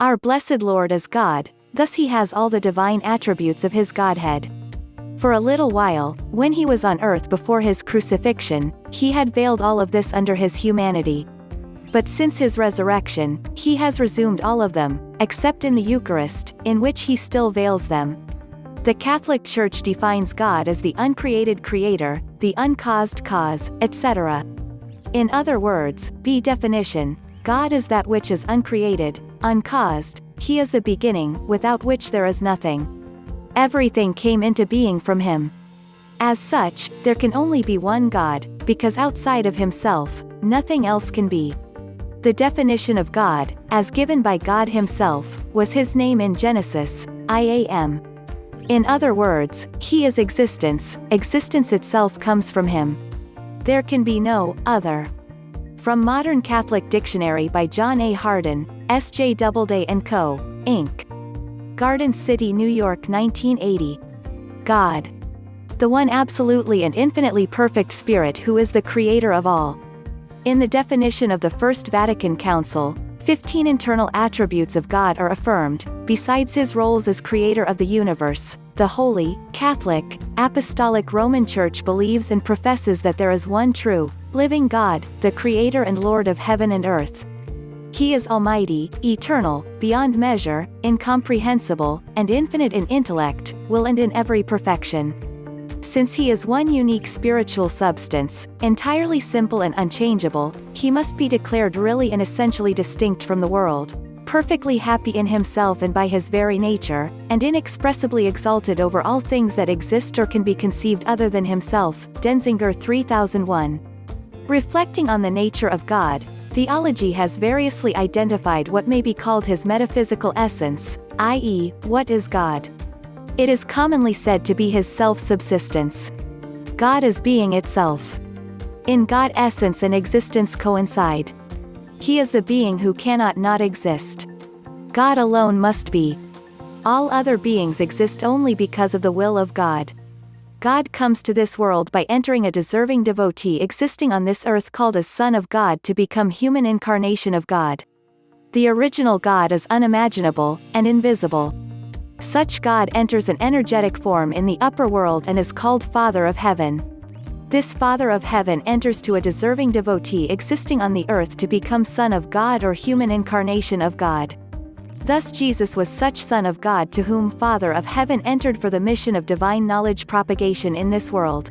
Our blessed Lord is God, thus he has all the divine attributes of his Godhead. For a little while, when he was on earth before his crucifixion, he had veiled all of this under his humanity. But since his resurrection, he has resumed all of them, except in the Eucharist, in which he still veils them. The Catholic Church defines God as the uncreated creator, the uncaused cause, etc. In other words, B definition, God is that which is uncreated, uncaused, he is the beginning, without which there is nothing. Everything came into being from him. As such, there can only be one God, because outside of himself, nothing else can be. The definition of God, as given by God himself, was his name in Genesis, I Am. In other words, he is existence, existence itself comes from him. There can be no other. From Modern Catholic Dictionary by John A. Hardin, S.J. Doubleday & Co., Inc. Garden City, New York 1980. God. The one absolutely and infinitely perfect Spirit who is the creator of all. In the definition of the First Vatican Council, 15 internal attributes of God are affirmed, besides his roles as creator of the universe. The Holy, Catholic, Apostolic Roman Church believes and professes that there is one true, living God, the Creator and Lord of heaven and earth. He is almighty, eternal, beyond measure, incomprehensible, and infinite in intellect, will and in every perfection. Since he is one unique spiritual substance, entirely simple and unchangeable, he must be declared really and essentially distinct from the world, perfectly happy in himself and by his very nature, and inexpressibly exalted over all things that exist or can be conceived other than himself. Denzinger 3001. Reflecting on the nature of God, theology has variously identified what may be called his metaphysical essence, i.e., what is God. It is commonly said to be his self-subsistence. God is being itself. In God essence and existence coincide. He is the being who cannot not exist. God alone must be. All other beings exist only because of the will of God. God comes to this world by entering a deserving devotee existing on this earth called as Son of God to become human incarnation of God. The original God is unimaginable, and invisible. Such God enters an energetic form in the upper world and is called Father of Heaven. This Father of Heaven enters to a deserving devotee existing on the earth to become Son of God or human incarnation of God. Thus Jesus was such Son of God to whom Father of Heaven entered for the mission of divine knowledge propagation in this world.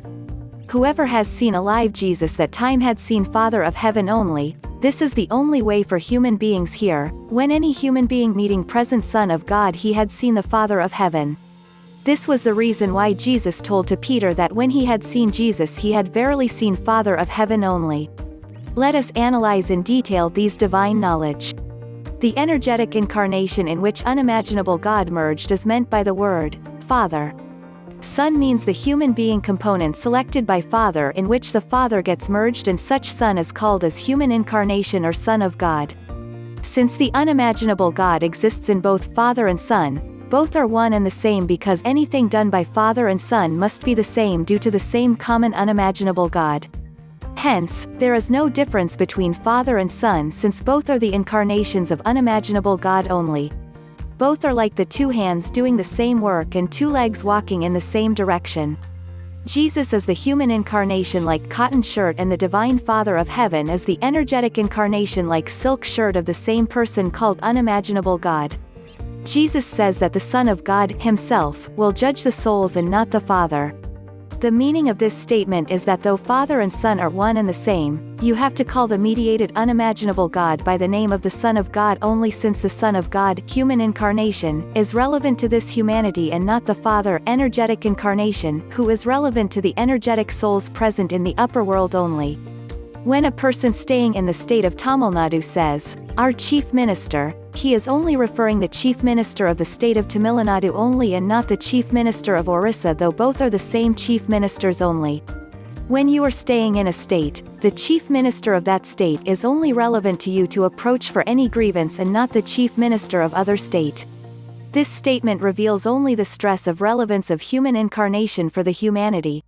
Whoever has seen alive Jesus that time had seen Father of Heaven only. This is the only way for human beings here. When any human being meeting present Son of God he had seen the Father of Heaven. This was the reason why Jesus told to Peter that when he had seen Jesus he had verily seen Father of Heaven only. Let us analyze in detail these divine knowledge. The energetic incarnation in which unimaginable God merged is meant by the word, Father. Son means the human being component selected by Father in which the Father gets merged and such Son is called as human incarnation or Son of God. Since the unimaginable God exists in both Father and Son, both are one and the same because anything done by Father and Son must be the same due to the same common unimaginable God. Hence, there is no difference between Father and Son since both are the incarnations of unimaginable God only. Both are like the two hands doing the same work and two legs walking in the same direction. Jesus is the human incarnation like cotton shirt and the divine Father of Heaven is the energetic incarnation like silk shirt of the same person called unimaginable God. Jesus says that the Son of God, himself, will judge the souls and not the Father. The meaning of this statement is that though Father and Son are one and the same, you have to call the mediated unimaginable God by the name of the Son of God only since the Son of God, human incarnation, is relevant to this humanity and not the Father, energetic incarnation, who is relevant to the energetic souls present in the upper world only. When a person staying in the state of Tamil Nadu says, "Our Chief Minister," he is only referring the Chief Minister of the state of Tamil Nadu only and not the Chief Minister of Orissa, though both are the same Chief Ministers only. When you are staying in a state, the Chief Minister of that state is only relevant to you to approach for any grievance and not the Chief Minister of other state. This statement reveals only the stress of relevance of human incarnation for the humanity.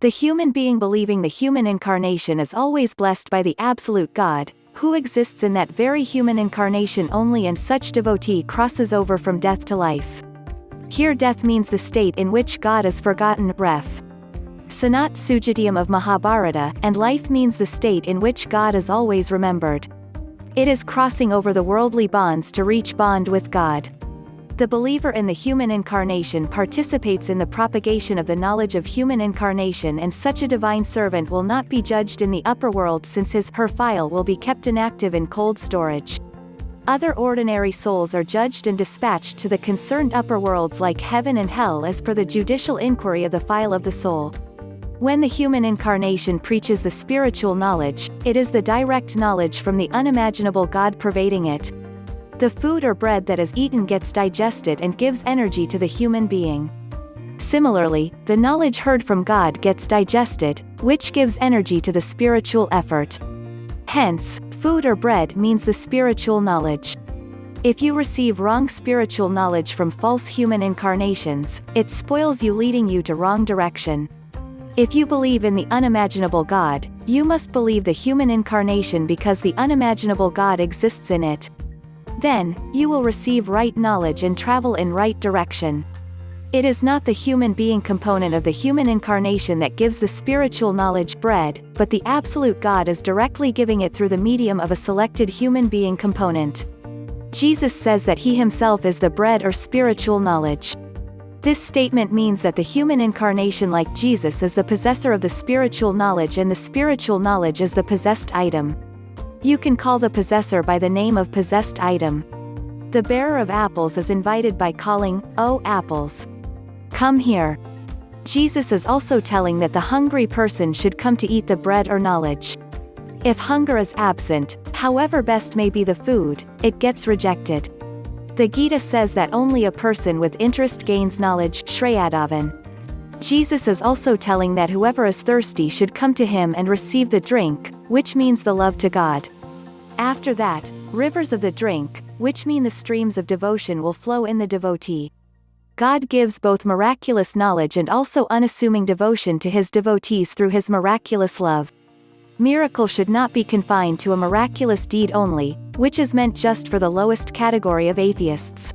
The human being believing the human incarnation is always blessed by the absolute God, who exists in that very human incarnation only, and such devotee crosses over from death to life. Here death means the state in which God is forgotten, ref. Sanat Sujatiam of Mahabharata, and life means the state in which God is always remembered. It is crossing over the worldly bonds to reach bond with God. The believer in the human incarnation participates in the propagation of the knowledge of human incarnation, and such a divine servant will not be judged in the upper world, since her file will be kept inactive in cold storage. Other ordinary souls are judged and dispatched to the concerned upper worlds like heaven and hell as per the judicial inquiry of the file of the soul. When the human incarnation preaches the spiritual knowledge, it is the direct knowledge from the unimaginable God pervading it. The food or bread that is eaten gets digested and gives energy to the human being. Similarly, the knowledge heard from God gets digested, which gives energy to the spiritual effort. Hence, food or bread means the spiritual knowledge. If you receive wrong spiritual knowledge from false human incarnations, it spoils you, leading you to wrong direction. If you believe in the unimaginable God, you must believe the human incarnation because the unimaginable God exists in it. Then, you will receive right knowledge and travel in right direction. It is not the human being component of the human incarnation that gives the spiritual knowledge bread, but the absolute God is directly giving it through the medium of a selected human being component. Jesus says that he himself is the bread or spiritual knowledge. This statement means that the human incarnation, like Jesus, is the possessor of the spiritual knowledge, and the spiritual knowledge is the possessed item. You can call the possessor by the name of possessed item. The bearer of apples is invited by calling, "Oh, apples! Come here." Jesus is also telling that the hungry person should come to eat the bread or knowledge. If hunger is absent, however best may be the food, it gets rejected. The Gita says that only a person with interest gains knowledge, Shreyadavan. Jesus is also telling that whoever is thirsty should come to him and receive the drink, which means the love to God. After that, rivers of the drink, which mean the streams of devotion, will flow in the devotee. God gives both miraculous knowledge and also unassuming devotion to his devotees through his miraculous love. Miracle should not be confined to a miraculous deed only, which is meant just for the lowest category of atheists.